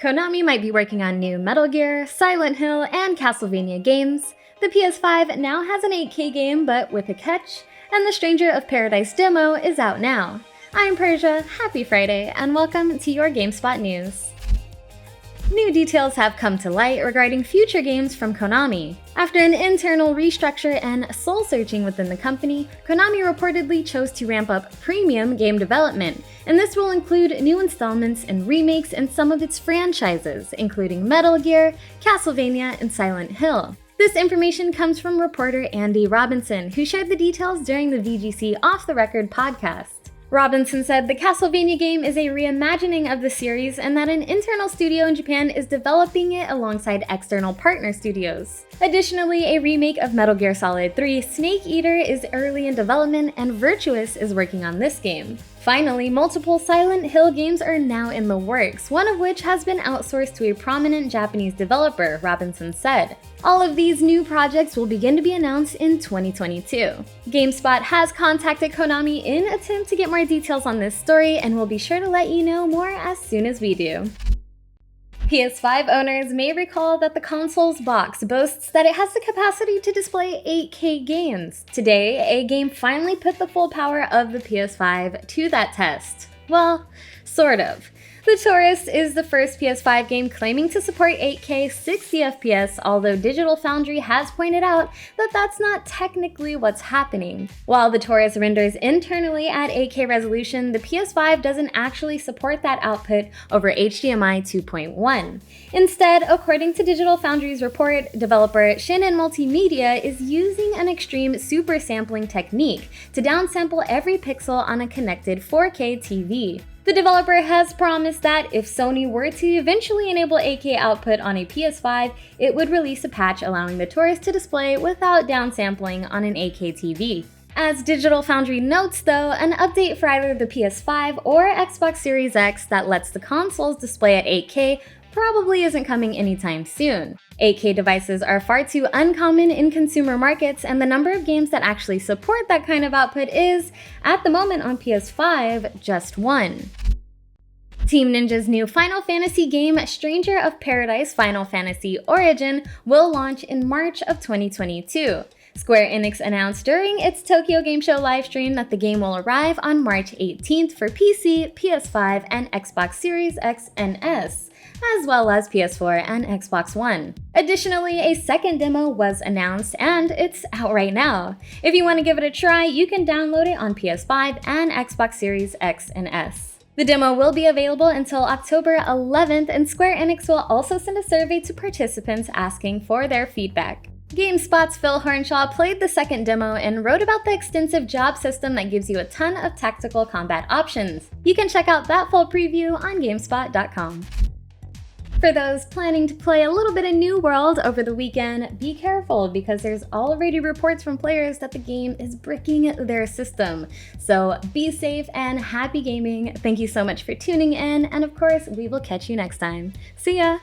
Konami might be working on new Metal Gear, Silent Hill, and Castlevania games. The PS5 now has an 8K game, but with a catch, and the Stranger of Paradise demo is out now. I'm Persia, happy Friday, and welcome to your GameSpot news. New details have come to light regarding future games from Konami. After an internal restructure and soul-searching within the company, Konami reportedly chose to ramp up premium game development, and this will include new installments and remakes in some of its franchises, including Metal Gear, Castlevania, and Silent Hill. This information comes from reporter Andy Robinson, who shared the details during the VGC Off the Record podcast. Robinson said the Castlevania game is a reimagining of the series and that an internal studio in Japan is developing it alongside external partner studios. Additionally, a remake of Metal Gear Solid 3 Snake Eater is early in development and Virtuous is working on this game. Finally, multiple Silent Hill games are now in the works, one of which has been outsourced to a prominent Japanese developer, Robinson said. All of these new projects will begin to be announced in 2022. GameSpot has contacted Konami in an attempt to get more details on this story, and we'll be sure to let you know more as soon as we do. PS5 owners may recall that the console's box boasts that it has the capacity to display 8K games. Today, a game finally put the full power of the PS5 to that test. Well, sort of. The Touryst is the first PS5 game claiming to support 8K 60 FPS, although Digital Foundry has pointed out that that's not technically what's happening. While the Touryst renders internally at 8K resolution, the PS5 doesn't actually support that output over HDMI 2.1. Instead, according to Digital Foundry's report, developer Shin'en Multimedia is using an extreme supersampling technique to downsample every pixel on a connected 4K TV. The developer has promised that if Sony were to eventually enable 8K output on a PS5, it would release a patch allowing the Touryst to display without downsampling on an 8K TV. As Digital Foundry notes though, an update for either the PS5 or Xbox Series X that lets the consoles display at 8K probably isn't coming anytime soon. 8K devices are far too uncommon in consumer markets, and the number of games that actually support that kind of output is, at the moment on PS5, just one. Team Ninja's new Final Fantasy game, Stranger of Paradise Final Fantasy Origin, will launch in March of 2022. Square Enix announced during its Tokyo Game Show livestream that the game will arrive on March 18th for PC, PS5, and Xbox Series X and S, as well as PS4 and Xbox One. Additionally, a second demo was announced and it's out right now. If you want to give it a try, you can download it on PS5 and Xbox Series X and S. The demo will be available until October 11th, and Square Enix will also send a survey to participants asking for their feedback. GameSpot's Phil Hornshaw played the second demo and wrote about the extensive job system that gives you a ton of tactical combat options. You can check out that full preview on GameSpot.com. For those planning to play a little bit of New World over the weekend, be careful because there's already reports from players that the game is bricking their system. So be safe and happy gaming. Thank you so much for tuning in, and of course, we will catch you next time. See ya!